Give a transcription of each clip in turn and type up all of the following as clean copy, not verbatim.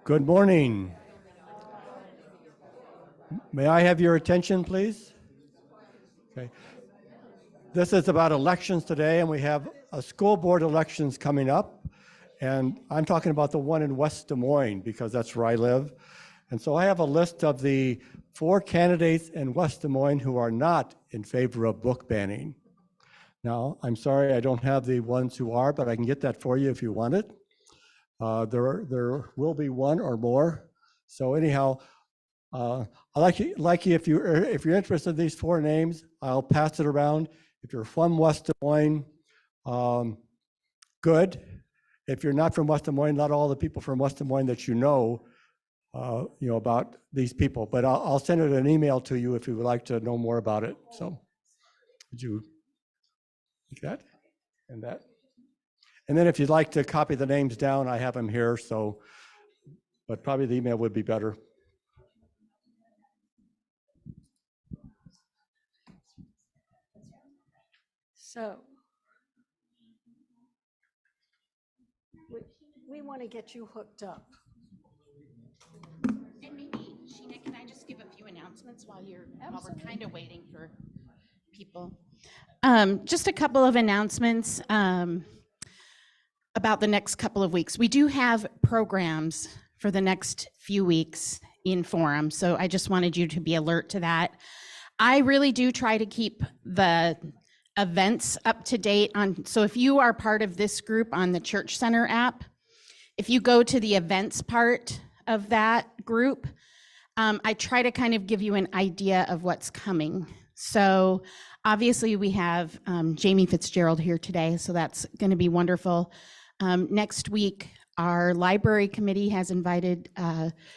Good morning. May I have your attention, please? Okay. This is about elections today, and we have a school board elections coming up. And I'm talking about the one in West Des Moines because that's where I live. And so I have a list of the 4 candidates in West Des Moines who are not in favor of book banning. Now, I'm sorry I don't have the ones who are, but I can get that for you if you want it. There will be one or more. So anyhow, I like you if you're interested in these 4 names, I'll pass it around. If you're from West Des Moines, good. If you're not from West Des Moines, not all the people from West Des Moines that you know about these people. But I'll send it an email to you if you would like to know more about it. So, would you like that and that? And then if you'd like to copy the names down, I have them here. So, but probably the email would be better. So we want to get you hooked up. And maybe, Sheena, can I just give a few announcements while we're kind of waiting for people? Just a couple of announcements about the next couple of weeks. We do have programs for the next few weeks in Forum, so I just wanted you to be alert to that. I really do try to keep the events up to date so if you are part of this group on the Church Center app, if you go to the events part of that group, I try to kind of give you an idea of what's coming. So obviously we have Jamie Fitzgerald here today, so that's going to be wonderful. Next week, our library committee has invited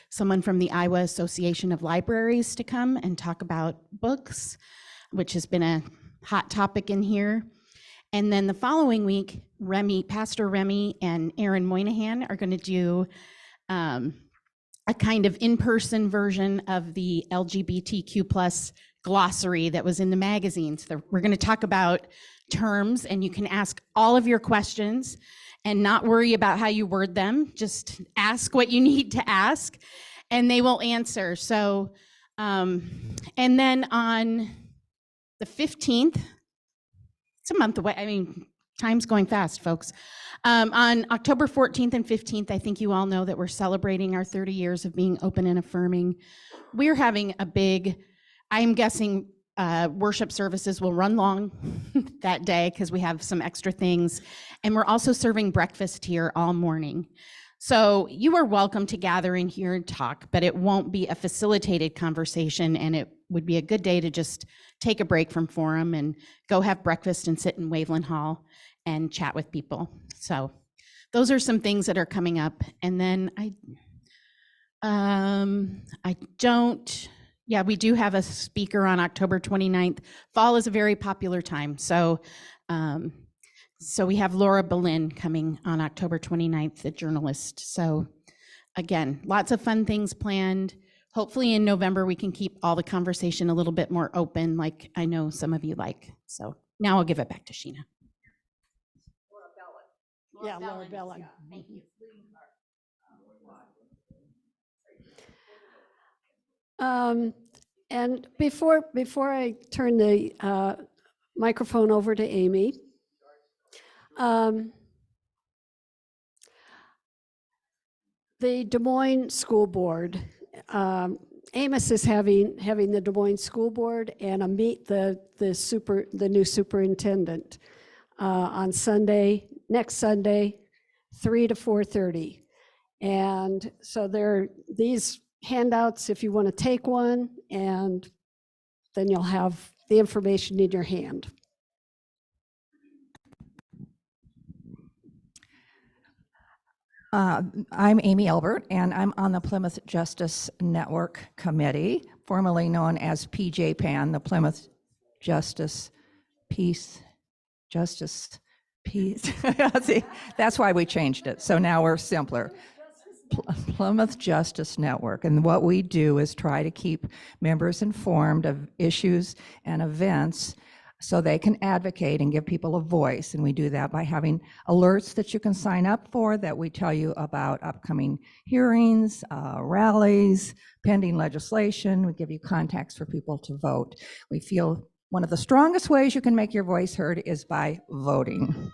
someone from the Iowa Association of Libraries to come and talk about books, which has been a hot topic in here. And then the following week, Pastor Remy and Aaron Moynihan are going to do a kind of in-person version of the LGBTQ plus glossary that was in the magazine. So we're going to talk about terms, and you can ask all of your questions and not worry about how you word them. Just ask what you need to ask, and they will answer. So, and then on the 15th, it's a month away. I mean, time's going fast, folks. On October 14th and 15th, I think you all know that we're celebrating our 30 years of being open and affirming. We're having a big, I'm guessing worship services will run long that day because we have some extra things. And we're also serving breakfast here all morning. So you are welcome to gather in here and talk, but it won't be a facilitated conversation, and it would be a good day to just take a break from Forum and go have breakfast and sit in Waveland Hall and chat with people. So those are some things that are coming up. And then we do have a speaker on October 29th. Fall is a very popular time. So we have Laura Boleyn coming on October 29th, the journalist. So again, lots of fun things planned. Hopefully in November, we can keep all the conversation a little bit more open, like I know some of you like. So now I'll give it back to Sheena. Laura Bellin. Thank you. And before I turn the microphone over to Amy, the Des Moines School Board, Amos is having the Des Moines School Board and the new superintendent on next Sunday, 3 to 4:30. And so there are these handouts if you want to take one, and then you'll have the information in your hand. I'm Amy Elbert, and I'm on the Plymouth Justice Network Committee, formerly known as PJPAN, the Plymouth Justice Peace. See, that's why we changed it. So now we're simpler. Plymouth Justice Network. And what we do is try to keep members informed of issues and events so they can advocate and give people a voice. And we do that by having alerts that you can sign up for that we tell you about upcoming hearings, rallies, pending legislation. We give you contacts for people to vote. We feel one of the strongest ways you can make your voice heard is by voting.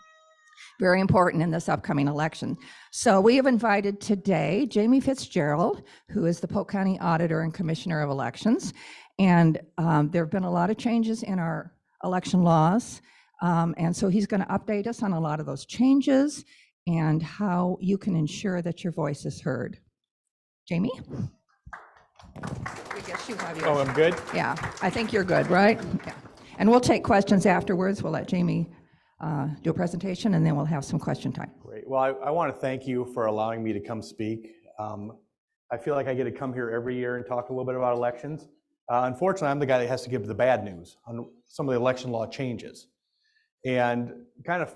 Very important in this upcoming election. So we have invited today Jamie Fitzgerald, who is the Polk County Auditor and Commissioner of Elections. And there have been a lot of changes in our election laws. And so he's going to update us on a lot of those changes and how you can ensure that your voice is heard. Jamie? I guess you have yours. Oh, I'm good? Yeah, I think you're good, right? Yeah. And we'll take questions afterwards. We'll let Jamie do a presentation, and then we'll have some question time. Great. Well, I want to thank you for allowing me to come speak. I feel like I get to come here every year and talk a little bit about elections. Unfortunately, I'm the guy that has to give the bad news on some of the election law changes. And kind of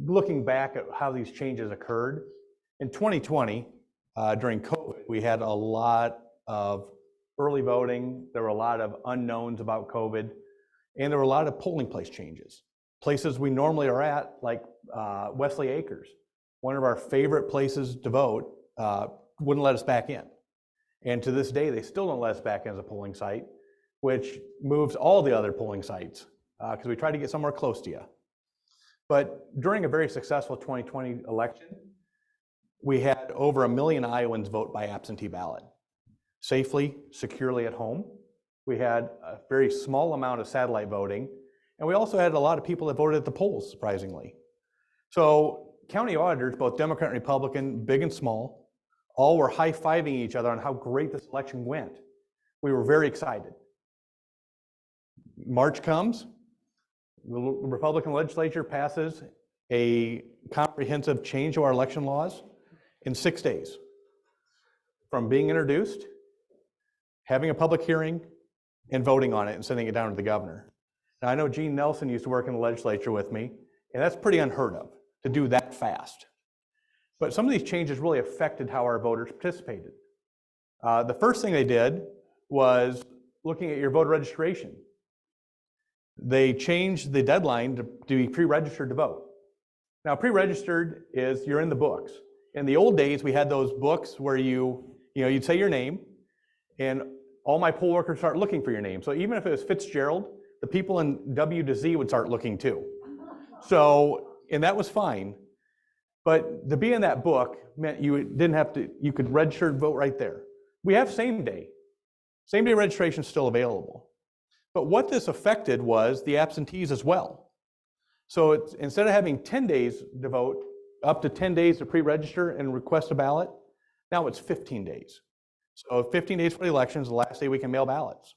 looking back at how these changes occurred, in 2020, during COVID, we had a lot of early voting. There were a lot of unknowns about COVID, and there were a lot of polling place changes. Places we normally are at, like Wesley Acres, one of our favorite places to vote, wouldn't let us back in. And to this day, they still don't let us back in as a polling site, which moves all the other polling sites, because we try to get somewhere close to you. But during a very successful 2020 election, we had over 1 million Iowans vote by absentee ballot, safely, securely at home. We had a very small amount of satellite voting, and we also had a lot of people that voted at the polls, surprisingly. So county auditors, both Democrat and Republican, big and small, all were high-fiving each other on how great this election went. We were very excited. March comes, the Republican legislature passes a comprehensive change to our election laws in 6 days. From being introduced, having a public hearing, and voting on it and sending it down to the governor. Now, I know Gene Nelson used to work in the legislature with me, and that's pretty unheard of to do that fast. But some of these changes really affected how our voters participated. The first thing they did was looking at your voter registration. They changed the deadline to be pre-registered to vote. Now, pre-registered is you're in the books. In the old days, we had those books where you'd say your name, and all my poll workers start looking for your name. So even if it was Fitzgerald, the people in W to Z would start looking too. So, and that was fine. But to be in that book meant you didn't have to, you could register and vote right there. We have same day. Same day registration is still available. But what this affected was the absentees as well. So it's, instead of having 10 days to vote, up to 10 days to pre-register and request a ballot, now it's 15 days. So 15 days for the election is the last day we can mail ballots.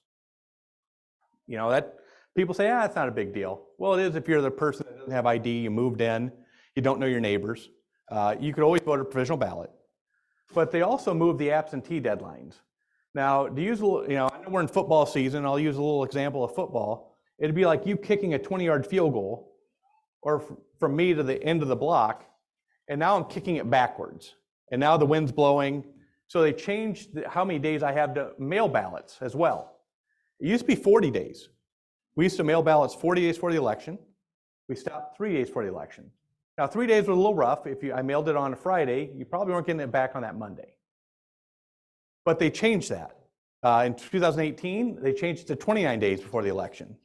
You know, that people say, it's not a big deal. Well, it is if you're the person that doesn't have ID, you moved in, you don't know your neighbors. You could always vote a provisional ballot. But they also moved the absentee deadlines. Now, to use, I know we're in football season, I'll use a little example of football. It'd be like you kicking a 20-yard field goal, or from me to the end of the block, and now I'm kicking it backwards. And now the wind's blowing. So they changed how many days I have to mail ballots as well. It used to be 40 days. We used to mail ballots 40 days for the election. We stopped 3 days for the election. Now, 3 days was a little rough. If I mailed it on a Friday, you probably weren't getting it back on that Monday. But they changed that. In 2018, they changed it to 29 days before the election.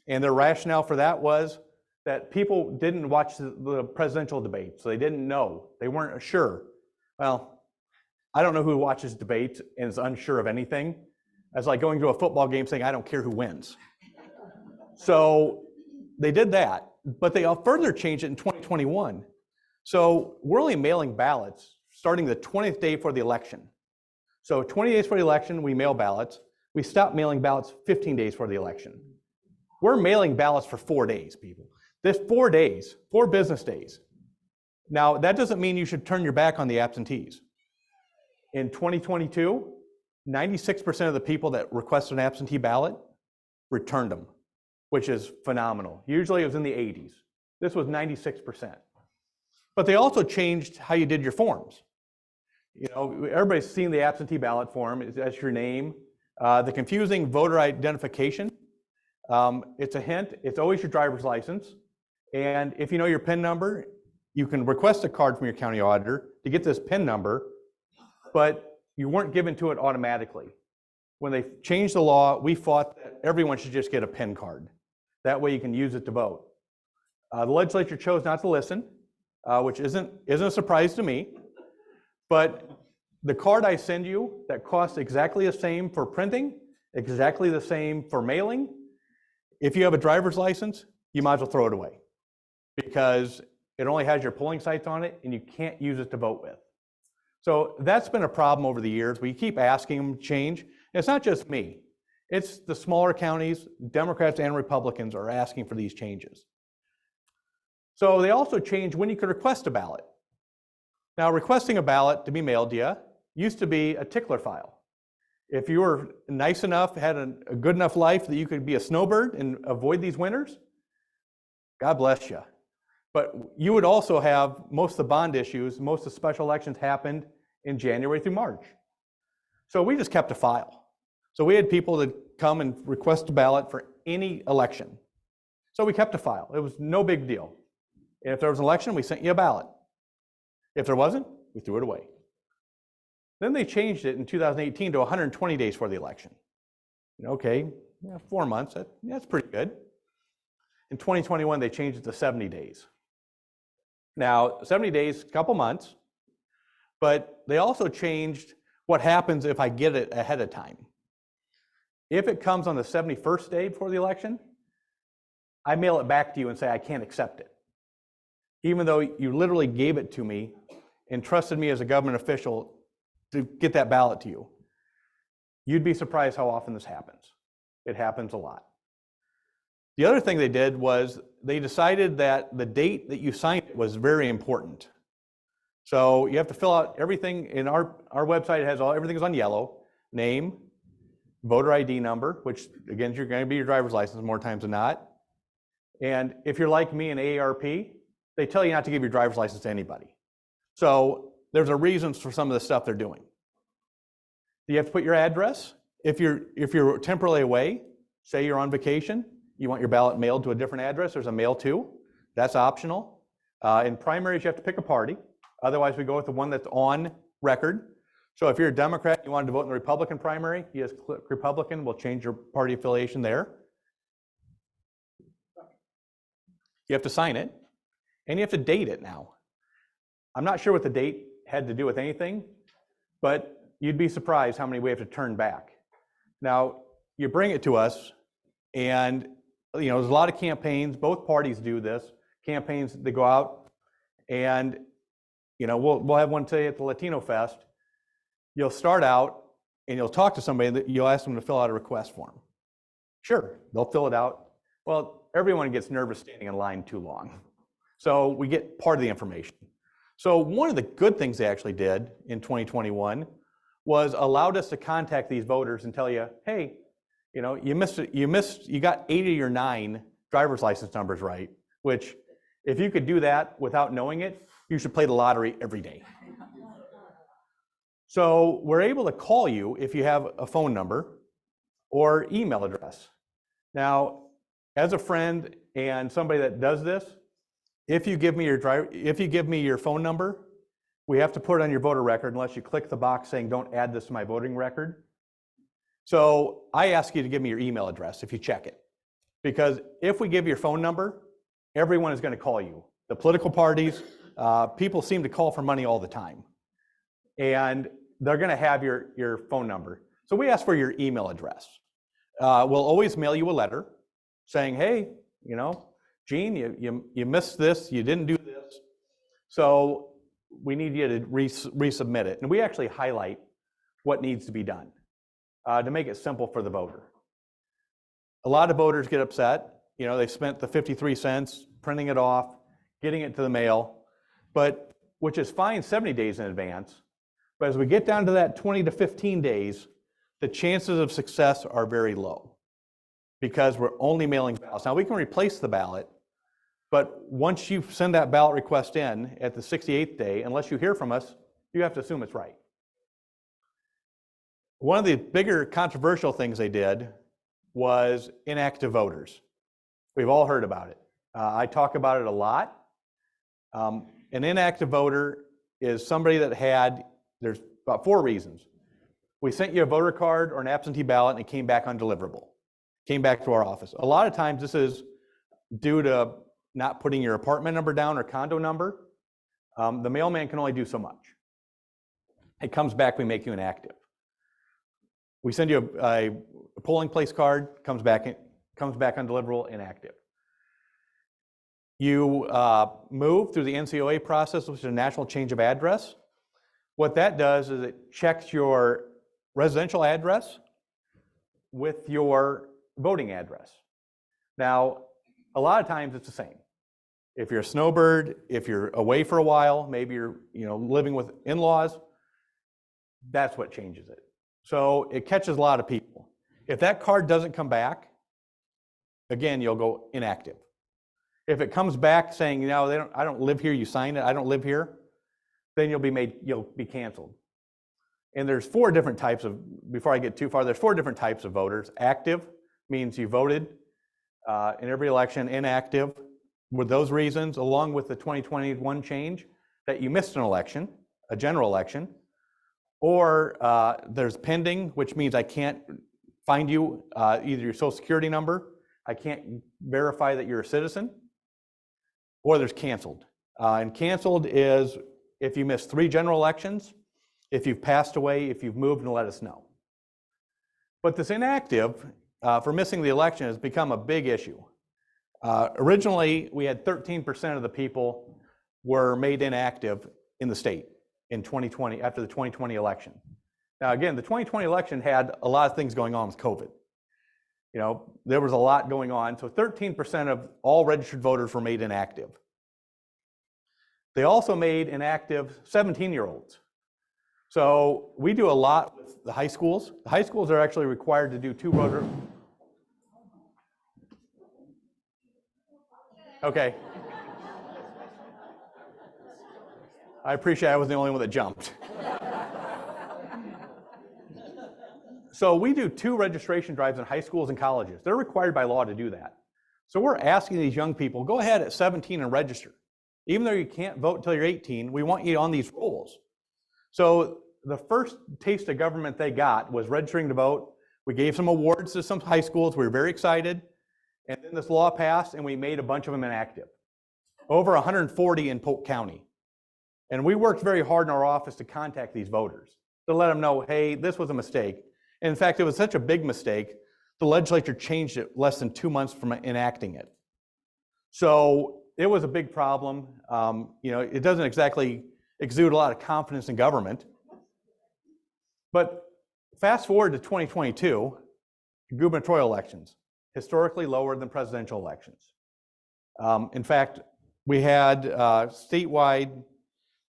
And their rationale for that was that people didn't watch the presidential debate, so they didn't know. They weren't sure. Well, I don't know who watches debates and is unsure of anything. That's like going to a football game saying, I don't care who wins. So they did that, but they further changed it in 2021. So we're only mailing ballots starting the 20th day for the election. So 20 days for the election, we mail ballots. We stopped mailing ballots 15 days for the election. We're mailing ballots for 4 days, people. This 4 days, 4 business days. Now, that doesn't mean you should turn your back on the absentees. In 2022, 96% of the people that requested an absentee ballot returned them, which is phenomenal. Usually it was in the 80s. This was 96%. But they also changed how you did your forms. You know, everybody's seen the absentee ballot form. That's your name. The confusing voter identification It's a hint, it's always your driver's license. And if you know your PIN number, you can request a card from your county auditor to get this PIN number, but you weren't given to it automatically. When they changed the law, we fought that everyone should just get a PIN card. That way you can use it to vote. The legislature chose not to listen, which isn't a surprise to me. But the card I send you that costs exactly the same for printing, exactly the same for mailing, if you have a driver's license, you might as well throw it away because it only has your polling sites on it and you can't use it to vote with. So that's been a problem over the years. We keep asking them to change. And it's not just me. It's the smaller counties, Democrats and Republicans are asking for these changes. So they also changed when you could request a ballot. Now, requesting a ballot to be mailed to you used to be a tickler file. If you were nice enough, had a good enough life that you could be a snowbird and avoid these winters, God bless you. But you would also have most of the bond issues, most of the special elections happened in January through March. So we just kept a file. So we had people that come and request a ballot for any election. So we kept a file. It was no big deal. And if there was an election, we sent you a ballot. If there wasn't, we threw it away. Then they changed it in 2018 to 120 days for the election. Okay, 4 months, that's pretty good. In 2021, they changed it to 70 days. Now, 70 days, a couple months, but they also changed what happens if I get it ahead of time. If it comes on the 71st day before the election, I mail it back to you and say I can't accept it. Even though you literally gave it to me and trusted me as a government official to get that ballot to you. You'd be surprised how often this happens. It happens a lot. The other thing they did was they decided that the date that you signed it was very important. So you have to fill out everything in our website. It has everything is on yellow: name, voter ID number, which again, you're going to be your driver's license more times than not. And if you're like me in AARP, they tell you not to give your driver's license to anybody. So there's a reason for some of the stuff they're doing. You have to put your address. If you're temporarily away, say you're on vacation, you want your ballot mailed to a different address, there's a mail to. That's optional. In primaries, you have to pick a party. Otherwise, we go with the one that's on record. So if you're a Democrat, you wanted to vote in the Republican primary, you just click Republican, we'll change your party affiliation there. You have to sign it, and you have to date it now. I'm not sure what the date had to do with anything, but you'd be surprised how many we have to turn back. Now, you bring it to us, and there's a lot of campaigns. Both parties do this. Campaigns, they go out, and we'll have one today at the Latino Fest. You'll start out, and you'll talk to somebody, that you'll ask them to fill out a request form. Sure, they'll fill it out. Well, everyone gets nervous standing in line too long. So we get part of the information. So one of the good things they actually did in 2021 was allowed us to contact these voters and tell you, hey, you got 8 of your 9 driver's license numbers right, which if you could do that without knowing it, you should play the lottery every day. So we're able to call you if you have a phone number or email address. Now, as a friend and somebody that does this, if you give me your phone number, we have to put it on your voter record unless you click the box saying don't add this to my voting record. So I ask you to give me your email address if you check it. Because if we give you your phone number, everyone is going to call you. The political parties, people seem to call for money all the time. And they're going to have your phone number. So we ask for your email address. We'll always mail you a letter saying, hey, Gene, you missed this, you didn't do this. So we need you to resubmit it. And we actually highlight what needs to be done to make it simple for the voter. A lot of voters get upset. They spent the 53 cents printing it off, getting it to the mail, which is fine 70 days in advance. But as we get down to that 20 to 15 days, the chances of success are very low because we're only mailing ballots. Now we can replace the ballot, but once you send that ballot request in at the 68th day, unless you hear from us, you have to assume it's right. One of the bigger controversial things they did was inactive voters. We've all heard about it. I talk about it a lot. An inactive voter is somebody that there's about 4 reasons. We sent you a voter card or an absentee ballot and it came back undeliverable. Came back to our office. A lot of times this is due to not putting your apartment number down or condo number. The mailman can only do so much. It comes back, we make you inactive. We send you a polling place card, comes back undeliverable, inactive. You move through the NCOA process, which is a national change of address. What that does is it checks your residential address with your voting address. Now, a lot of times it's the same. If you're a snowbird, if you're away for a while, maybe you're living with in-laws, that's what changes it. So it catches a lot of people. If that card doesn't come back, again, you'll go inactive. If it comes back saying, I don't live here, you signed it, I don't live here, then you'll be canceled. And there's 4 different types of, before I get too far, there's 4 different types of voters. Active means you voted in every election. Inactive, with those reasons, along with the 2021 change, that you missed an election, a general election. Or there's pending, which means I can't find you, either your social security number, I can't verify that you're a citizen, or there's canceled. And canceled is if you missed 3 general elections, if you've passed away, if you've moved, and let us know. But this inactive for missing the election has become a big issue. Originally, we had 13% of the people were made inactive in the state in 2020, after the 2020 election. Now again, the 2020 election had a lot of things going on with COVID. There was a lot going on, so 13% of all registered voters were made inactive. They also made inactive 17-year-olds. So we do a lot with the high schools. The high schools are actually required to do 2 voter. Okay. I appreciate I was the only one that jumped. So we do 2 registration drives in high schools and colleges. They're required by law to do that. So we're asking these young people, go ahead at 17 and register. Even though you can't vote until you're 18, we want you on these rolls. So the first taste of government they got was registering to vote. We gave some awards to some high schools. We were very excited. And then this law passed and we made a bunch of them inactive. Over 140 in Polk County. And we worked very hard in our office to contact these voters, to let them know, hey, this was a mistake. And in fact, it was such a big mistake, the legislature changed it less than 2 months from enacting it. So it was a big problem. It doesn't exactly exude a lot of confidence in government. But fast forward to 2022, gubernatorial elections, historically lower than presidential elections. In fact, we had statewide,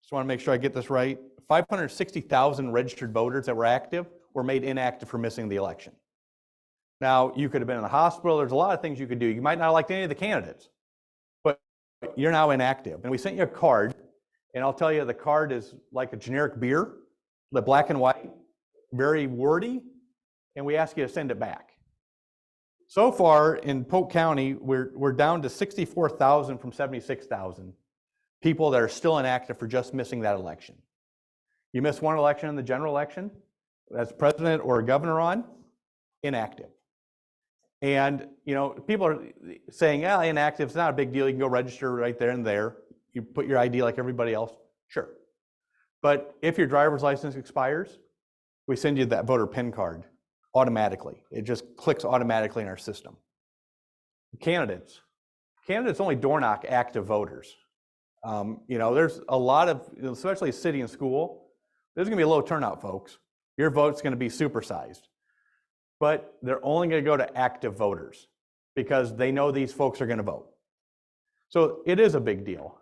just want to make sure I get this right, 560,000 registered voters that were active were made inactive for missing the election. Now, you could have been in the hospital. There's a lot of things you could do. You might not have liked any of the candidates, but you're now inactive. And we sent you a card, and I'll tell you, the card is like a generic beer, the black and white, very wordy, and we ask you to send it back. So far in Polk County, we're down to 64,000 from 76,000 people that are still inactive for just missing that election. You miss one election in the general election, as president or governor on, inactive. And people are saying, inactive, it's not a big deal. You can go register right there and there. You put your ID like everybody else, sure. But if your driver's license expires, we send you that voter PIN card automatically. It just clicks automatically in our system. Candidates only door knock active voters. There's a lot of, especially city and school, there's gonna be a low turnout, folks. Your vote's gonna be supersized. But they're only gonna go to active voters because they know these folks are gonna vote. So it is a big deal.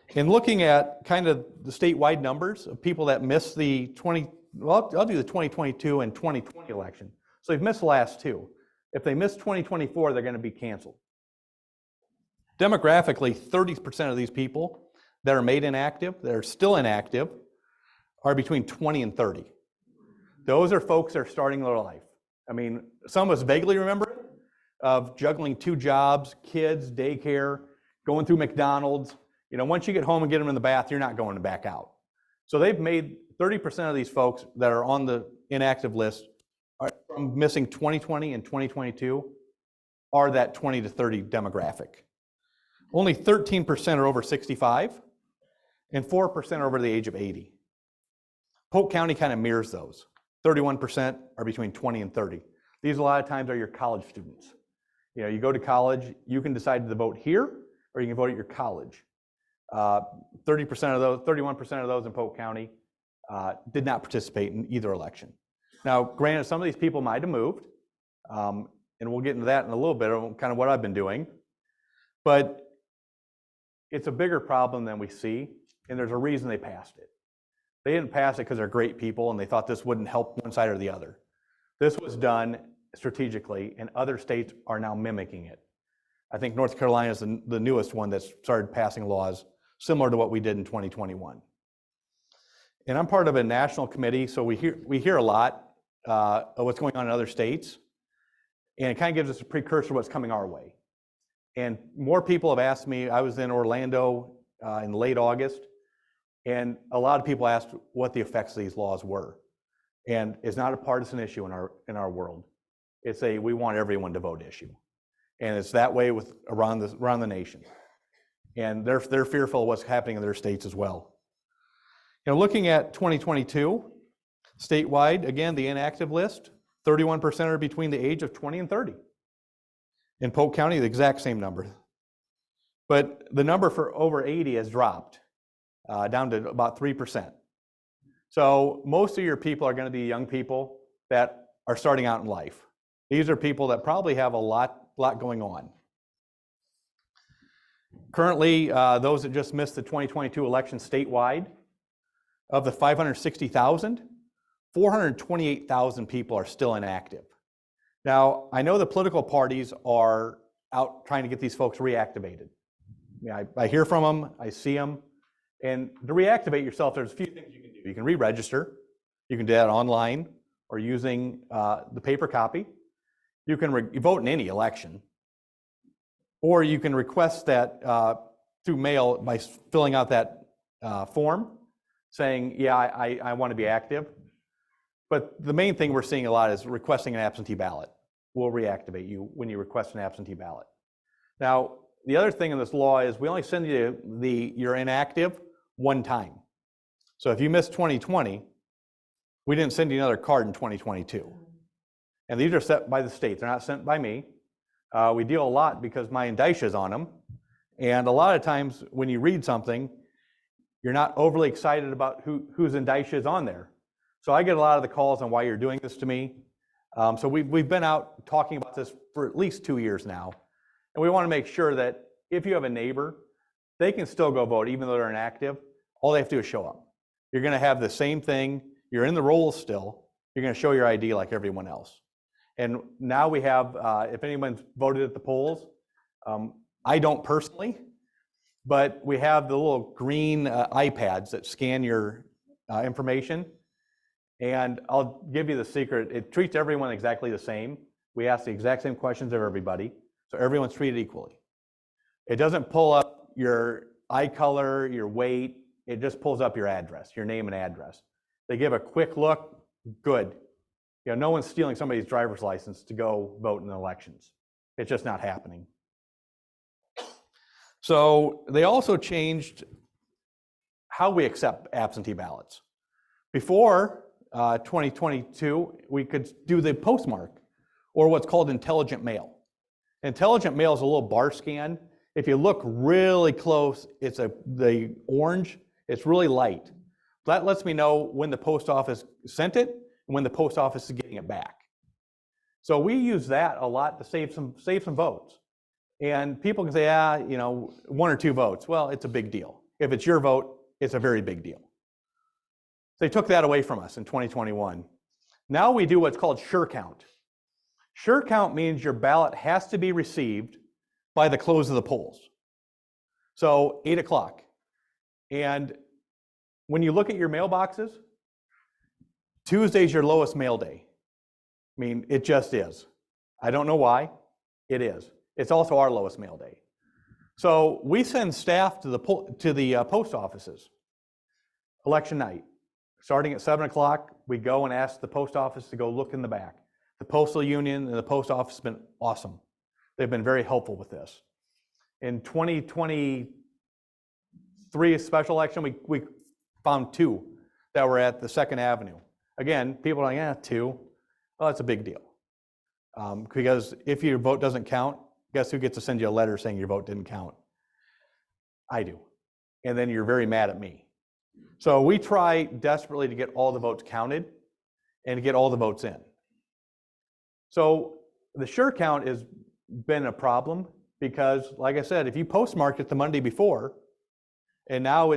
In looking at kind of the statewide numbers of people that missed I'll do the 2022 and 2020 election. So they've missed the last 2. If they miss 2024, they're gonna be canceled. Demographically, 30% of these people that are made inactive, that are still inactive, are between 20 and 30. Those are folks that are starting their life. I mean, some of us vaguely remember it, of juggling 2 jobs, kids, daycare, going through McDonald's. You know, once you get home and get them in the bath, you're not going to back out. So they've made 30% of these folks that are on the inactive list from missing 2020 and 2022 are that 20 to 30 demographic. Only 13% are over 65 and 4% are over the age of 80. Polk County kind of mirrors those. 31% are between 20 and 30. These a lot of times are your college students. You know, you go to college, you can decide to vote here or you can vote at your college. 30% of those, 31% of those in Polk County did not participate in either election. Now, granted, some of these people might have moved, and we'll get into that in a little bit, kind of what I've been doing, but it's a bigger problem than we see, and there's a reason they passed it. They didn't pass it because they're great people and they thought this wouldn't help one side or the other. This was done strategically, and other states are now mimicking it. I think North Carolina is the newest one that's started passing laws similar to what we did in 2021. And I'm part of a national committee, so we hear a lot of what's going on in other states, and it kind of gives us a precursor to what's coming our way. And more people have asked me. I was in Orlando in late August, and a lot of people asked what the effects of these laws were. And it's not a partisan issue in our world. It's a we want everyone to vote issue, and it's that way with around the nation. And they're fearful of what's happening in their states as well. You know, looking at 2022, statewide, again, the inactive list, 31% are between the age of 20 and 30. In Polk County, the exact same number. But the number for over 80 has dropped down to about 3%. So most of your people are going to be young people that are starting out in life. These are people that probably have a lot going on. Currently, those that just missed the 2022 election statewide, of the 560,000, 428,000 people are still inactive. Now, I know the political parties are out trying to get these folks reactivated. Yeah, I hear from them, I see them, and to reactivate yourself, there's a few things you can do. You can re-register, you can do that online or using the paper copy. You can vote in any election, or you can request that through mail by filling out that form saying, yeah, I want to be active. But the main thing we're seeing a lot is requesting an absentee ballot. We'll reactivate you when you request an absentee ballot. Now, the other thing in this law is we only send you you're inactive one time. So if you missed 2020, we didn't send you another card in 2022. And these are set by the state. They're not sent by me. We deal a lot because my indicia is on them. And a lot of times when you read something, you're not overly excited about whose indicia is on there. So I get a lot of the calls on why you're doing this to me. So we've been out talking about this for at least 2 years now. And we want to make sure that if you have a neighbor, they can still go vote even though they're inactive. All they have to do is show up. You're going to have the same thing. You're in the rolls still. You're going to show your ID like everyone else. And now we have, if anyone's voted at the polls, I don't personally, but we have the little green iPads that scan your information. And I'll give you the secret. It treats everyone exactly the same. We ask the exact same questions of everybody, so everyone's treated equally. It doesn't pull up your eye color, your weight. It just pulls up your address, your name and address. They give a quick look, good. You know, no one's stealing somebody's driver's license to go vote in elections. It's just not happening. So they also changed how we accept absentee ballots. Before 2022, we could do the postmark or what's called intelligent mail. Intelligent mail is a little bar scan. If you look really close, it's the orange, it's really light. That lets me know when the post office sent it and when the post office is getting it back. So we use that a lot to save some votes. And people can say, you know, 1 or 2 votes. Well, it's a big deal. If it's your vote, it's a very big deal. They took that away from us in 2021. Now we do what's called sure count. Sure count means your ballot has to be received by the close of the polls. So 8 o'clock. And when you look at your mailboxes, Tuesday's your lowest mail day. I mean, it just is. I don't know why. It is. It's also our lowest mail day. So we send staff to the post offices election night. Starting at 7 o'clock, we go and ask the post office to go look in the back. The postal union and the post office have been awesome. They've been very helpful with this. In 2023 special election, we found 2 that were at the 2nd Avenue. Again, people are like, 2. Well, that's a big deal. Because if your vote doesn't count, guess who gets to send you a letter saying your vote didn't count? I do. And then you're very mad at me. So we try desperately to get all the votes counted and to get all the votes in. So the sure count has been a problem because, like I said, if you postmarked it the Monday before, and now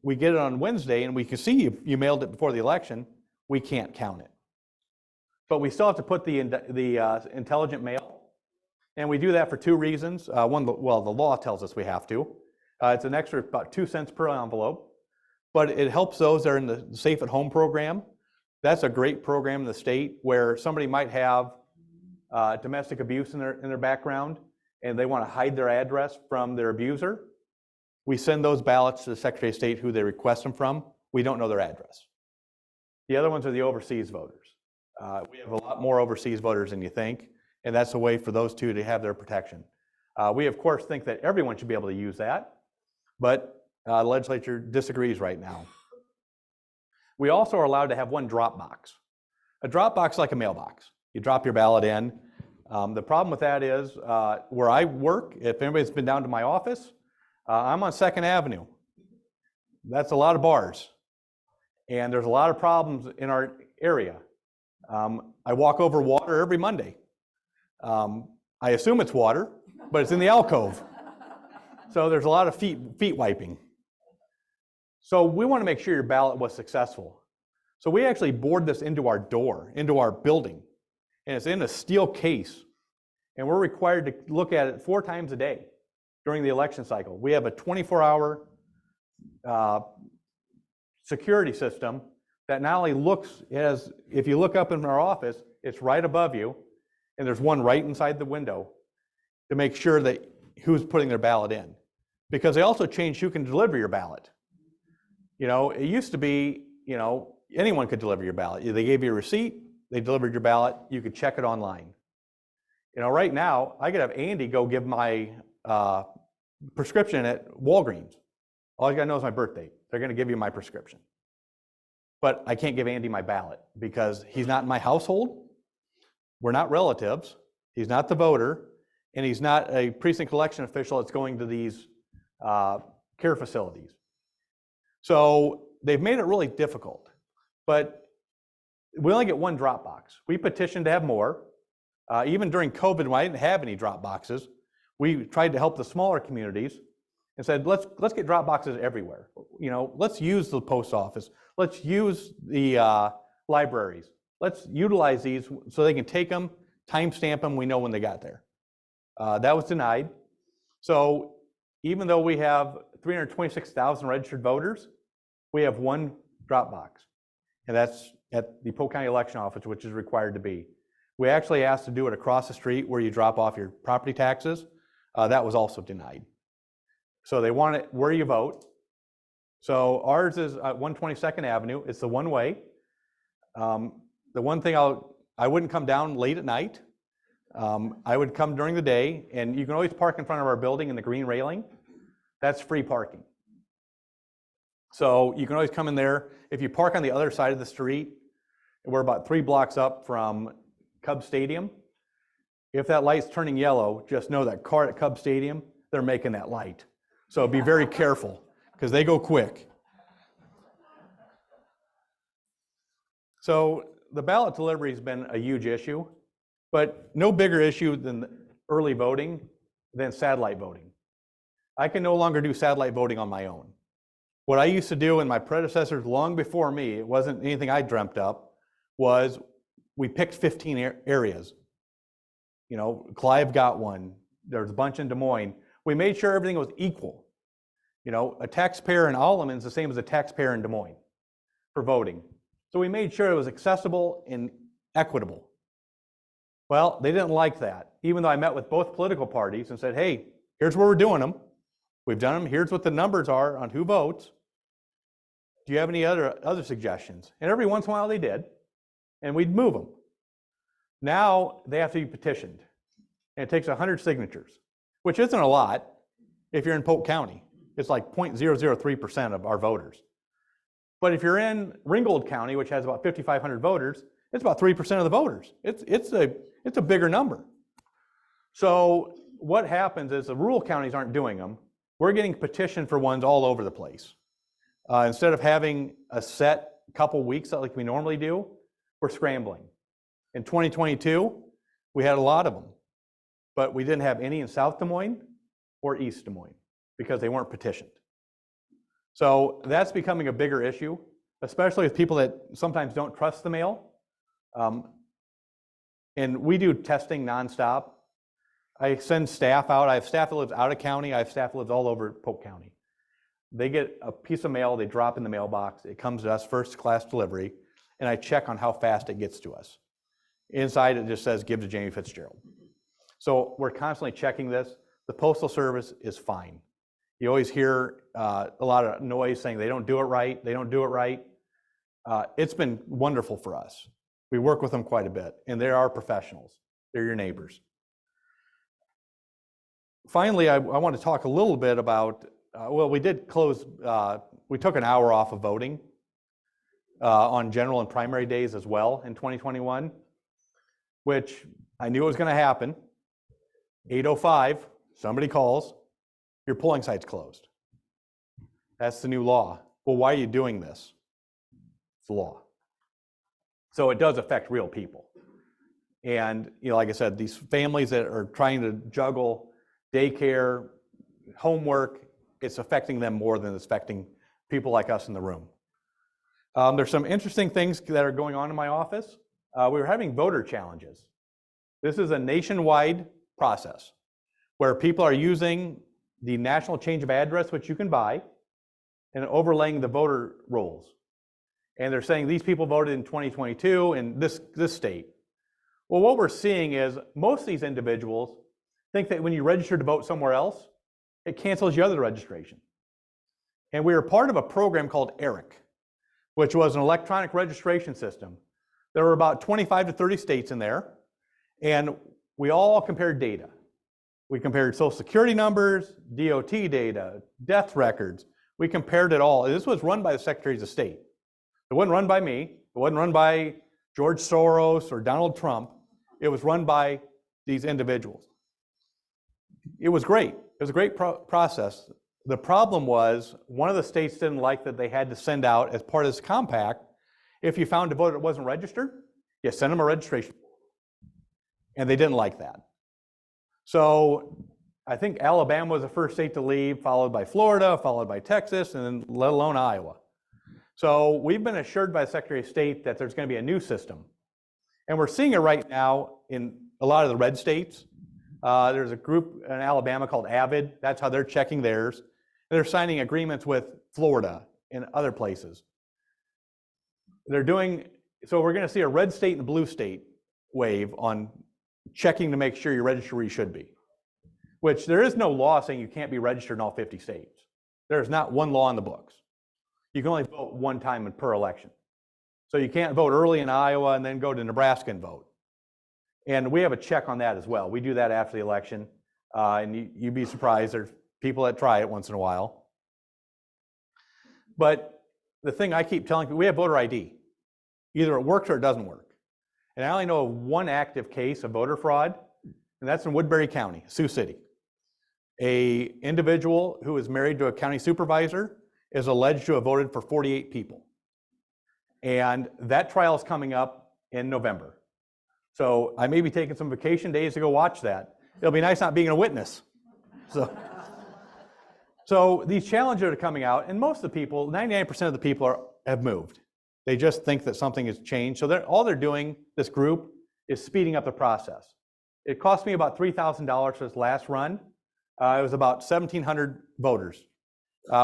we get it on Wednesday and we can see you mailed it before the election, we can't count it. But we still have to put the intelligent mail, and we do that for 2 reasons. One, well, the law tells us we have to. It's an extra about 2 cents per envelope, but it helps those that are in the Safe at Home program. That's a great program in the state where somebody might have domestic abuse in their background, and they want to hide their address from their abuser. We send those ballots to the Secretary of State who they request them from. We don't know their address. The other ones are the overseas voters. We have a lot more overseas voters than you think, and that's a way for those 2 to have their protection. We, of course, think that everyone should be able to use that, but the legislature disagrees right now. We also are allowed to have 1 drop box. A drop box is like a mailbox. You drop your ballot in. The problem with that is where I work, if anybody's been down to my office, I'm on 2nd Avenue. That's a lot of bars, and there's a lot of problems in our area. I walk over water every Monday. I assume it's water, but it's in the alcove. So there's a lot of feet wiping. So we want to make sure your ballot was successful. So we actually board this into our door, into our building, and it's in a steel case. And we're required to look at it 4 times a day during the election cycle. We have a 24-hour security system that not only looks as, if you look up in our office, it's right above you, and there's one right inside the window to make sure that who's putting their ballot in. Because they also changed who can deliver your ballot. You know, it used to be, anyone could deliver your ballot. They gave you a receipt, they delivered your ballot, you could check it online. Right now, I could have Andy go give my prescription at Walgreens. All you gotta know is my birth date. They're gonna give you my prescription. But I can't give Andy my ballot because he's not in my household. We're not relatives. He's not the voter, and he's not a precinct election official that's going to these care facilities. So they've made it really difficult. But we only get 1 drop box. We petitioned to have more. Even during COVID, when I didn't have any drop boxes, we tried to help the smaller communities and said, let's get drop boxes everywhere. Let's use the post office. Let's use the libraries. Let's utilize these so they can take them, timestamp them, we know when they got there. That was denied. So even though we have 326,000 registered voters, we have 1 drop box. And that's at the Polk County Election Office, which is required to be. We actually asked to do it across the street where you drop off your property taxes. That was also denied. So they want it where you vote. So ours is at 122nd Avenue. It's the one way. The one thing I wouldn't come down late at night. I would come during the day, and you can always park in front of our building in the green railing. That's free parking. So you can always come in there. If you park on the other side of the street, we're about 3 blocks up from Cub Stadium. If that light's turning yellow, just know that car at Cub Stadium, they're making that light. So be very careful because they go quick. So the ballot delivery has been a huge issue, but no bigger issue than early voting than satellite voting. I can no longer do satellite voting on my own. What I used to do, and my predecessors long before me, it wasn't anything I dreamt up, was we picked 15 areas. Clive got one. There's a bunch in Des Moines. We made sure everything was equal. A taxpayer in Alleman is the same as a taxpayer in Des Moines for voting. So we made sure it was accessible and equitable. Well, they didn't like that, even though I met with both political parties and said, hey, here's where we're doing them. We've done them. Here's what the numbers are on who votes. Do you have any other suggestions? And every once in a while they did, and we'd move them. Now they have to be petitioned, and it takes 100 signatures, which isn't a lot if you're in Polk County. It's like 0.003% of our voters. But if you're in Ringgold County, which has about 5,500 voters, it's about 3% of the voters. It's a bigger number. So what happens is the rural counties aren't doing them. We're getting petitioned for ones all over the place. Instead of having a set couple weeks like we normally do, we're scrambling. In 2022, we had a lot of them, but we didn't have any in South Des Moines or East Des Moines because they weren't petitioned. So that's becoming a bigger issue, especially with people that sometimes don't trust the mail. And we do testing nonstop. I send staff out. I have staff that lives out of county. I have staff that lives all over Polk County. They get a piece of mail, they drop in the mailbox. It comes to us first class delivery, and I check on how fast it gets to us. Inside it just says, give to Jamie Fitzgerald. So we're constantly checking this. The Postal Service is fine. You always hear a lot of noise saying they don't do it right, they don't do it right. It's been wonderful for us. We work with them quite a bit, and they are professionals. They're your neighbors. Finally, I want to talk a little bit about, well, we did close, we took an hour off of voting on general and primary days as well in 2021, which I knew it was going to happen. 8:05, somebody calls, your polling site's closed. That's the new law. Well, why are you doing this? It's the law. So it does affect real people. And, you know, like I said, these families that are trying to juggle daycare, homework, it's affecting them more than it's affecting people like us in the room. There's some interesting things that are going on in my office. We were having voter challenges. This is a nationwide process where people are using the national change of address, which you can buy, and overlaying the voter rolls. And they're saying these people voted in 2022 in this state. Well, what we're seeing is most of these individuals think that when you register to vote somewhere else, it cancels your other registration. And we were part of a program called ERIC, which was an electronic registration system. There were about 25 to 30 states in there, and we all compared data. We compared Social Security numbers, DOT data, death records. We compared it all. This was run by the Secretaries of State. It wasn't run by me. It wasn't run by George Soros or Donald Trump. It was run by these individuals. It was great. It was a great process. The problem was one of the states didn't like that they had to send out, as part of this compact, if you found a voter that wasn't registered, you send them a registration. And they didn't like that. So I think Alabama was the first state to leave, followed by Florida, followed by Texas, and then let alone Iowa. So we've been assured by the Secretary of State that there's going to be a new system. And we're seeing it right now in a lot of the red states. There's a group in Alabama called Avid. That's how they're checking theirs. And they're signing agreements with Florida and other places. They're doing, so we're going to see a red state and a blue state wave on checking to make sure you're registered where you should be. Which there is no law saying you can't be registered in all 50 states. There's not one law in the books. You can only vote one time per election. So you can't vote early in Iowa and then go to Nebraska and vote. And we have a check on that as well. We do that after the election. And you'd be surprised, there's people that try it once in a while. But the thing I keep telling people, we have voter ID. Either it works or it doesn't work. And I only know of one active case of voter fraud, and that's in Woodbury County, Sioux City. An individual who is married to a county supervisor is alleged to have voted for 48 people. And that trial is coming up in November. So I may be taking some vacation days to go watch that. It'll be nice not being a witness. So these challenges are coming out, and most of the people, 99% of the people have moved. They just think that something has changed. So all they're doing, this group, is speeding up the process. It cost me about $3,000 for this last run. It was about 1,700 voters.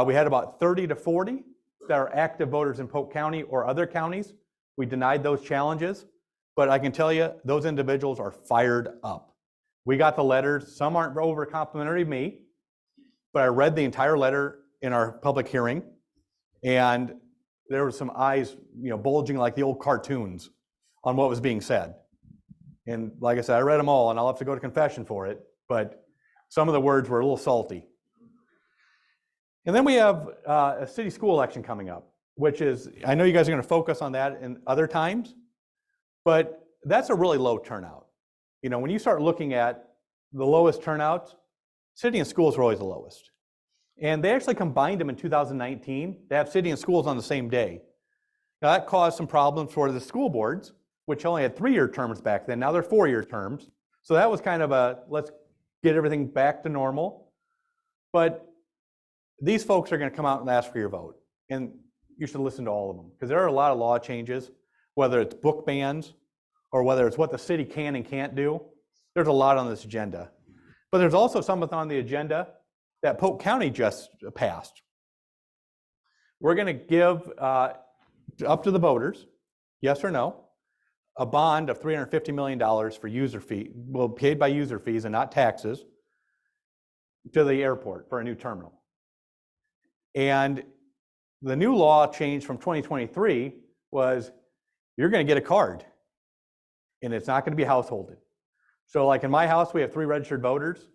We had about 30 to 40 that are active voters in Polk County or other counties. We denied those challenges. But I can tell you, those individuals are fired up. We got the letters. Some aren't over complimentary of me, but I read the entire letter in our public hearing, and there were some eyes, bulging like the old cartoons on what was being said. And like I said, I read them all, and I'll have to go to confession for it, but some of the words were a little salty. And then we have a city school election coming up, which is, I know you guys are going to focus on that in other times, but that's a really low turnout. When you start looking at the lowest turnouts, city and schools were always the lowest. And they actually combined them in 2019 to have city and schools on the same day. Now that caused some problems for the school boards, which only had 3-year terms back then. Now they're 4-year terms. So that was kind of let's get everything back to normal. But these folks are going to come out and ask for your vote. And you should listen to all of them, because there are a lot of law changes, whether it's book bans or whether it's what the city can and can't do. There's a lot on this agenda. But there's also something on the agenda that Polk County just passed. We're going to give up to the voters, yes or no, a bond of $350 million for user fee, paid by user fees and not taxes, to the airport for a new terminal. And the new law change from 2023 was you're going to get a card, and it's not going to be householded. So like in my house, we have 3 registered voters.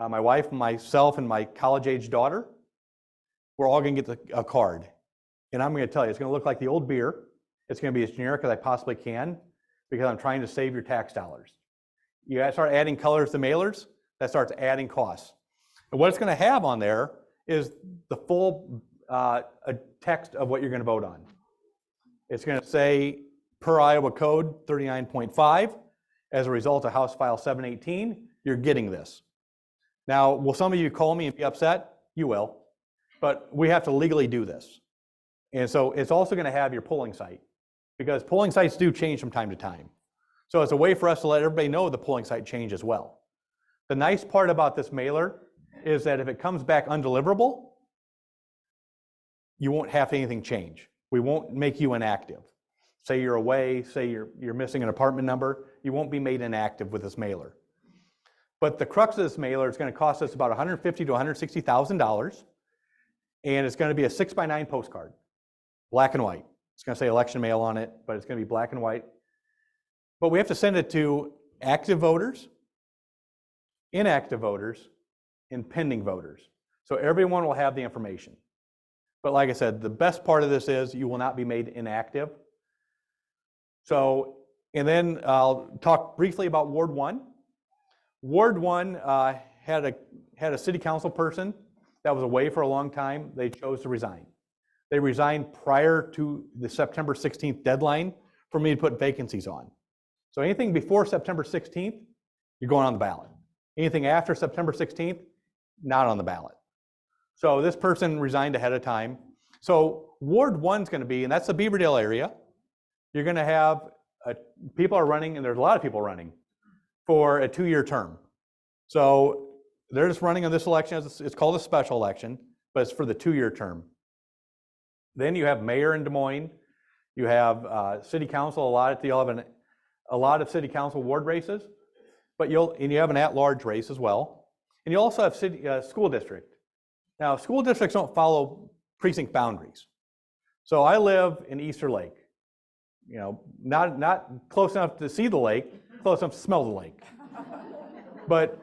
My wife, myself, and my college-age daughter. We're all going to get a card. And I'm going to tell you, it's going to look like the old beer. It's going to be as generic as I possibly can, because I'm trying to save your tax dollars. You start adding colors to mailers, that starts adding costs. And what it's going to have on there is the full text of what you're going to vote on. It's going to say, per Iowa Code 39.5, as a result of House File 718, you're getting this. Now, will some of you call me and be upset? You will. But we have to legally do this. And so it's also going to have your polling site, because polling sites do change from time to time. So it's a way for us to let everybody know the polling site change as well. The nice part about this mailer is that if it comes back undeliverable, you won't have anything change. We won't make you inactive. Say you're away, say you're missing an apartment number, you won't be made inactive with this mailer. But the crux of this mailer is going to cost us about $150,000 to $160,000, and it's going to be a 6x9 postcard, black and white. It's going to say election mail on it, but it's going to be black and white. But we have to send it to active voters, inactive voters, and pending voters. So everyone will have the information. But like I said, the best part of this is you will not be made inactive. So, and then I'll talk briefly about Ward 1. Ward 1 had a city council person that was away for a long time. They chose to resign. They resigned prior to the September 16th deadline for me to put vacancies on. So anything before September 16th, you're going on the ballot. Anything after September 16th, not on the ballot. So this person resigned ahead of time. So Ward 1's going to be, and that's the Beaverdale area, you're going to have, people are running, and there's a lot of people running, for a 2-year term. So they're just running on this election, it's called a special election, but it's for the 2-year term. Then you have mayor in Des Moines, you have city council allotted, you'll have a lot of city council ward races, but you have an at-large race as well. And you also have school district. Now, school districts don't follow precinct boundaries. So I live in Easter Lake, not close enough to see the lake, close enough to smell the lake. But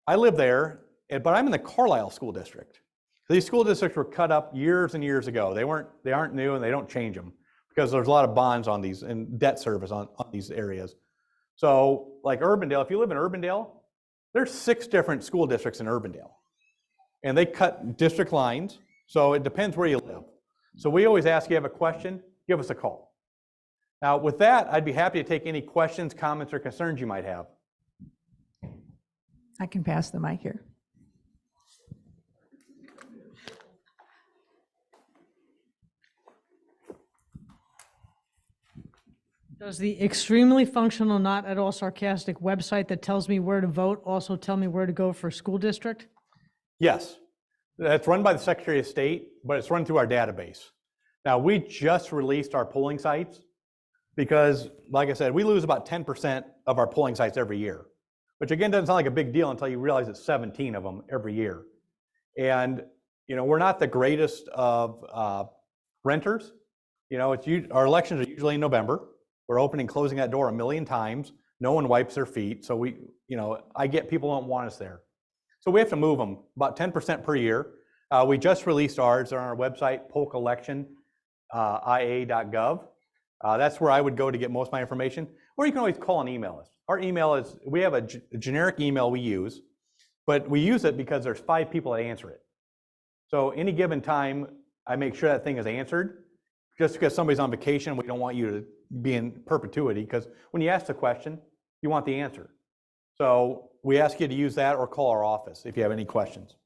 I live there, but I'm in the Carlisle School District. These school districts were cut up years and years ago. They aren't new, and they don't change them, because there's a lot of bonds on these and debt service on these areas. So like Urbandale, if you live in Urbandale, there's 6 different school districts in Urbandale. And they cut district lines, so it depends where you live. So we always ask, you have a question, give us a call. Now with that, I'd be happy to take any questions, comments, or concerns you might have. I can pass the mic here. Does the extremely functional, not at all sarcastic website that tells me where to vote also tell me where to go for school district? Yes, that's run by the Secretary of State, but it's run through our database. Now, we just released our polling sites, Because, like I said, we lose about 10% of our polling sites every year, which again doesn't sound like a big deal until you realize it's 17 of them every year. And we're not the greatest of renters. Our elections are usually in November. We're opening and closing that door a million times. No one wipes their feet. So I get people don't want us there. So we have to move them about 10% per year. We just released ours. They're on our website, polkelection.ia.gov. That's where I would go to get most of my information. Or you can always call and email us. Our email is, we have a generic email we use, but we use it because there's 5 people that answer it. So any given time, I make sure that thing is answered. Just because somebody's on vacation, we don't want you to be in perpetuity, because when you ask the question, you want the answer. So we ask you to use that or call our office if you have any questions.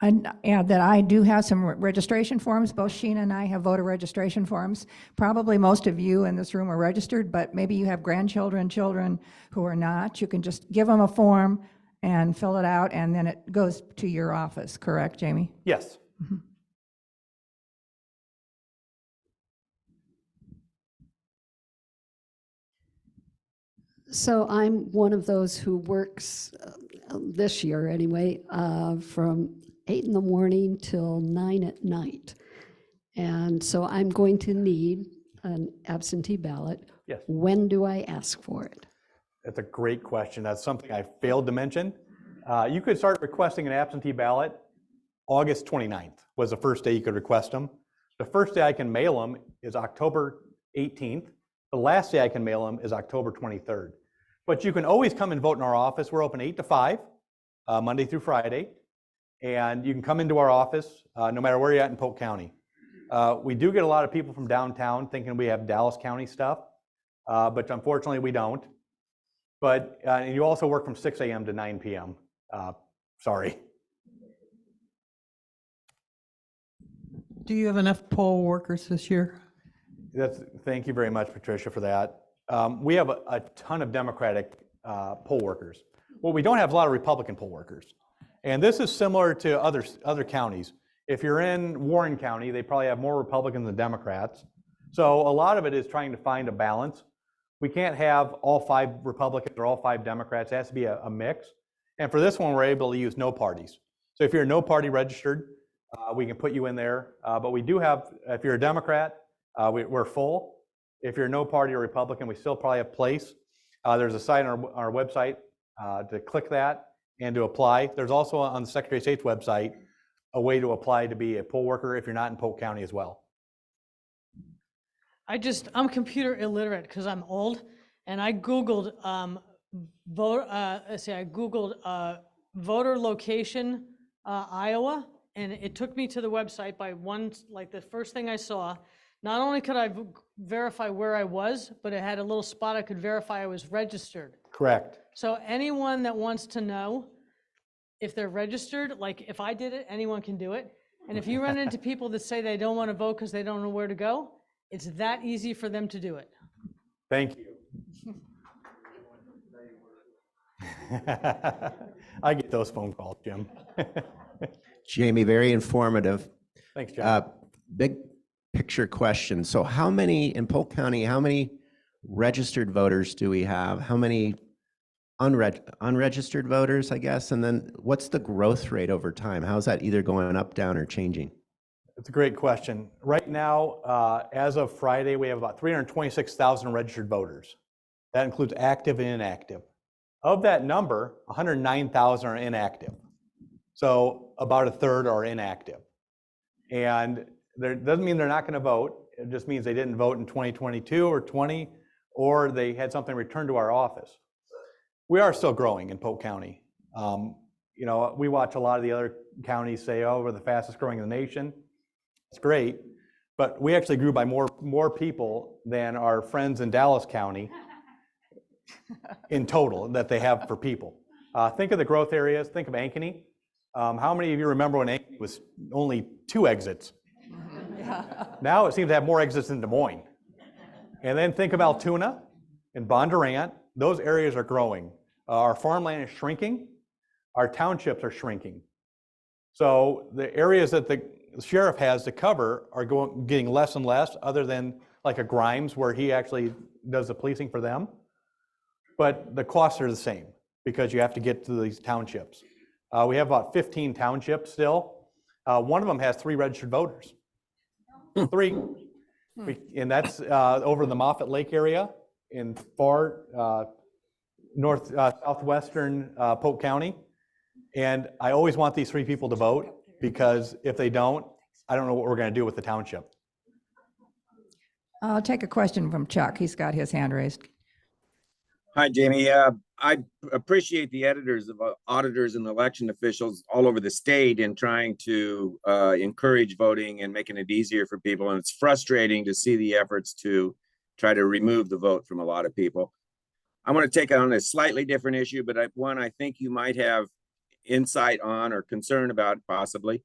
I'd add that I do have some registration forms. Both Sheena and I have voter registration forms. Probably most of you in this room are registered, but maybe you have grandchildren, children who are not. You can just give them a form and fill it out, and then it goes to your office, correct, Jamie? Yes. Mm-hmm. So I'm one of those who works this year anyway, from 8 in the morning till 9 at night. And so I'm going to need an absentee ballot. Yes. When do I ask for it? That's a great question. That's something I failed to mention. You could start requesting an absentee ballot. August 29th was the first day you could request them. The first day I can mail them is October 18th. The last day I can mail them is October 23rd. But you can always come and vote in our office. We're open 8 to 5, Monday through Friday. And you can come into our office no matter where you're at in Polk County. We do get a lot of people from downtown thinking we have Dallas County stuff, but unfortunately we don't. But and you also work from 6 a.m. to 9 p.m. Sorry. Do you have enough poll workers this year? Thank you very much, Patricia, for that. We have a ton of Democratic poll workers. What we don't have is a lot of Republican poll workers. And this is similar to other counties. If you're in Warren County, they probably have more Republicans than Democrats. So a lot of it is trying to find a balance. We can't have all 5 Republicans or all 5 Democrats. It has to be a mix. And for this one, we're able to use no parties. So if you're no party registered, we can put you in there. But we do have, if you're a Democrat, we're full. If you're no party or Republican, we still probably have place. There's a site on our website to click that and to apply. There's also on the Secretary of State's website a way to apply to be a poll worker if you're not in Polk County as well. I'm computer illiterate because I'm old, and I Googled voter location Iowa, and it took me to the website by the first thing I saw. Not only could I verify where I was, but it had a little spot I could verify I was registered. Correct. So anyone that wants to know if they're registered, like if I did it, anyone can do it. And if you run into people that say they don't want to vote because they don't know where to go, it's that easy for them to do it. Thank you. I get those phone calls, Jim. Jamie, very informative. Thanks, John. Big picture question. So how many, in Polk County, how many registered voters do we have? How many unregistered voters, I guess? And then what's the growth rate over time? How's that either going up, down, or changing? It's a great question. Right now, as of Friday, we have about 326,000 registered voters. That includes active and inactive. Of that number, 109,000 are inactive. So about a third are inactive. And that doesn't mean they're not going to vote. It just means they didn't vote in 2022 or 20, or they had something returned to our office. We are still growing in Polk County. We watch a lot of the other counties say, oh, we're the fastest growing in the nation. It's great, but we actually grew by more people than our friends in Dallas County in total that they have for people. Think of the growth areas. Think of Ankeny. How many of you remember when Ankeny was only 2 exits? Now it seems to have more exits than Des Moines. And then think of Altoona and Bondurant. Those areas are growing. Our farmland is shrinking. Our townships are shrinking. So the areas that the sheriff has to cover are getting less and less, other than like a Grimes where he actually does the policing for them. But the costs are the same because you have to get to these townships. We have about 15 townships still. One of them has 3 registered voters. 3. And that's over the Moffett Lake area in far southwestern Polk County. And I always want these 3 people to vote because if they don't, I don't know what we're going to do with the township. I'll take a question from Chuck. He's got his hand raised. Hi, Jamie. I appreciate the auditors and election officials all over the state in trying to encourage voting and making it easier for people. And it's frustrating to see the efforts to try to remove the vote from a lot of people. I want to take on a slightly different issue, but one I think you might have insight on or concern about possibly.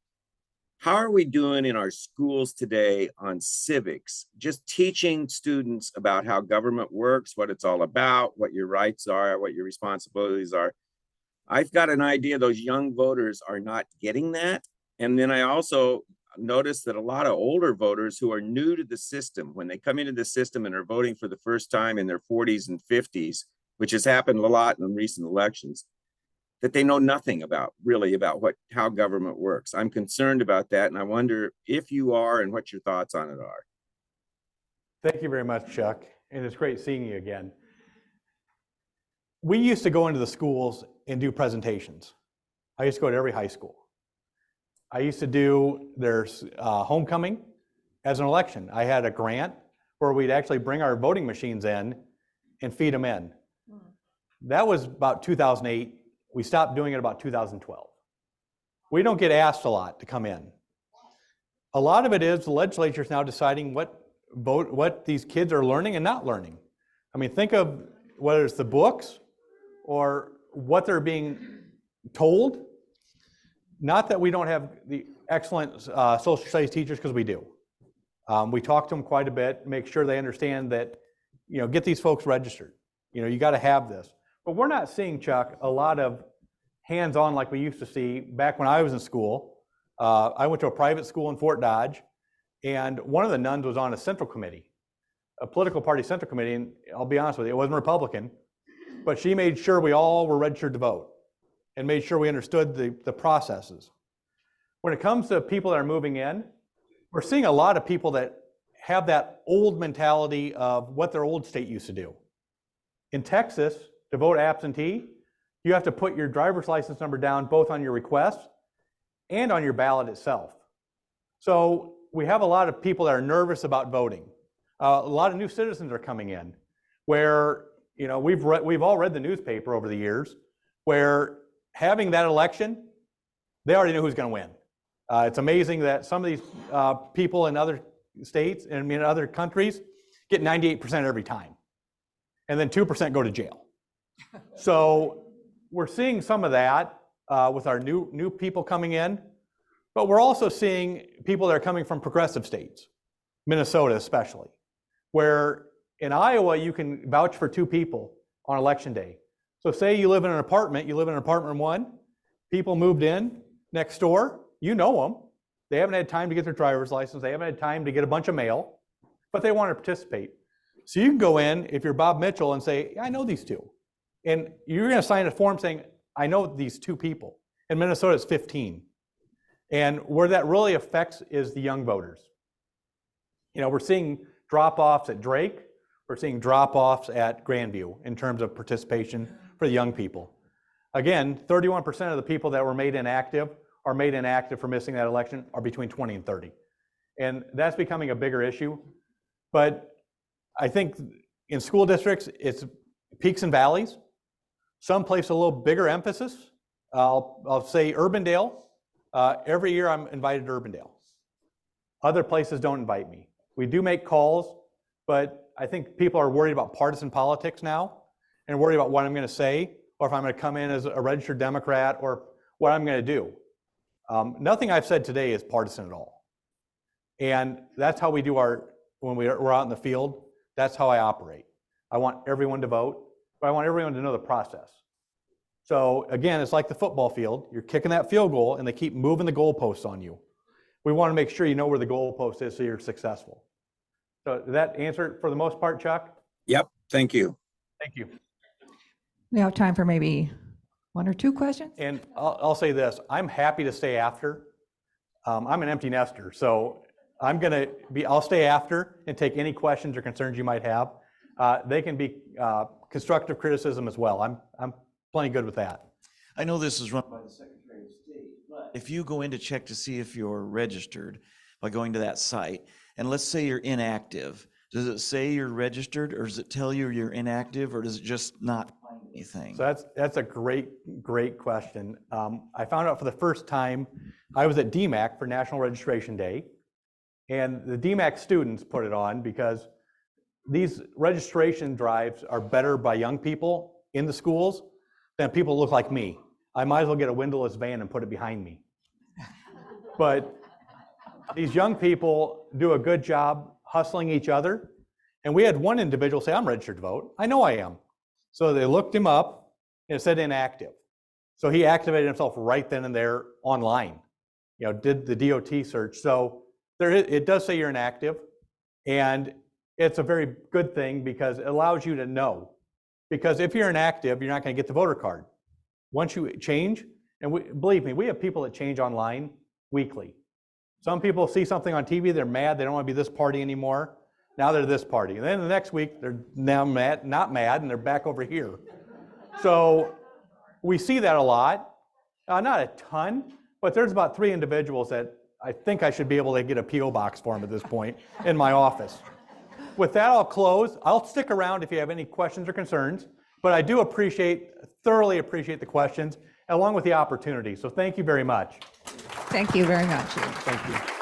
How are we doing in our schools today on civics? Just teaching students about how government works, what it's all about, what your rights are, what your responsibilities are. I've got an idea those young voters are not getting that. And then I also noticed that a lot of older voters who are new to the system, when they come into the system and are voting for the first time in their 40s and 50s, which has happened a lot in recent elections, that they know nothing about how government works. I'm concerned about that, and I wonder if you are and what your thoughts on it are. Thank you very much, Chuck, and it's great seeing you again. We used to go into the schools and do presentations. I used to go to every high school. I used to do their homecoming as an election. I had a grant where we'd actually bring our voting machines in and feed them in. That was about 2008. We stopped doing it about 2012. We don't get asked a lot to come in. A lot of it is the legislature is now deciding what these kids are learning and not learning. I mean, think of whether it's the books or what they're being told. Not that we don't have the excellent social studies teachers, because we do. We talk to them quite a bit, make sure they understand that, get these folks registered. You got to have this. But we're not seeing, Chuck, a lot of hands-on like we used to see back when I was in school. I went to a private school in Fort Dodge, and one of the nuns was on a central committee, a political party central committee, and I'll be honest with you, it wasn't Republican, but she made sure we all were registered to vote and made sure we understood the processes. When it comes to people that are moving in, we're seeing a lot of people that have that old mentality of what their old state used to do. In Texas, to vote absentee, you have to put your driver's license number down both on your request and on your ballot itself. So we have a lot of people that are nervous about voting. A lot of new citizens are coming in where, we've all read the newspaper over the years where having that election, they already know who's going to win. It's amazing that some of these people in other states and in other countries get 98% every time. And then 2% go to jail. So we're seeing some of that with our new people coming in, but we're also seeing people that are coming from progressive states, Minnesota especially, where in Iowa you can vouch for 2 people on election day. So say you live in an apartment, you live in an apartment 1, people moved in next door, you know them, they haven't had time to get their driver's license, they haven't had time to get a bunch of mail, but they want to participate. So you can go in, if you're Bob Mitchell, and say, I know these 2. And you're going to sign a form saying, I know these 2 people. In Minnesota, it's 15. And where that really affects is the young voters. We're seeing drop-offs at Drake. We're seeing drop-offs at Grandview in terms of participation for the young people. Again, 31% of the people that were made inactive are made inactive for missing that election are between 20 and 30. And that's becoming a bigger issue. But I think in school districts, it's peaks and valleys. Some place a little bigger emphasis. I'll say Urbandale. Every year I'm invited to Urbandale. Other places don't invite me. We do make calls, but I think people are worried about partisan politics now and worried about what I'm going to say or if I'm going to come in as a registered Democrat or what I'm going to do. Nothing I've said today is partisan at all. And that's how we do when we're out in the field, that's how I operate. I want everyone to vote, but I want everyone to know the process. So again, it's like the football field. You're kicking that field goal and they keep moving the goalposts on you. We want to make sure you know where the goalpost is so you're successful. So did that answer it for the most part, Chuck? Yep, thank you. Thank you. We have time for maybe 1 or 2 questions? And I'll say this, I'm happy to stay after. I'm an empty nester, so I'll stay after and take any questions or concerns you might have. They can be constructive criticism as well. I'm plenty good with that. I know this is run by the Secretary of State, but if you go in to check to see if you're registered by going to that site, and let's say you're inactive, does it say you're registered, or does it tell you you're inactive, or does it just not find anything? So that's a great question. I found out for the first time, I was at DMAC for National Registration Day, and the DMAC students put it on because these registration drives are better by young people in the schools than people who look like me. I might as well get a windowless van and put it behind me. But these young people do a good job hustling each other. And we had one individual say, I'm registered to vote. I know I am. So they looked him up and it said inactive. So he activated himself right then and there online, did the DOT search. So it does say you're inactive, and it's a very good thing because it allows you to know. Because if you're inactive, you're not going to get the voter card. Once you change, and believe me, we have people that change online weekly. Some people see something on TV, they're mad, they don't want to be this party anymore. Now they're this party. And then the next week, they're now not mad, and they're back over here. So we see that a lot. Not a ton, but there's about 3 individuals that I think I should be able to get a P.O. box for them at this point in my office. With that, I'll close. I'll stick around if you have any questions or concerns, but I do thoroughly appreciate the questions, along with the opportunity. So thank you very much. Thank you very much. Thank you.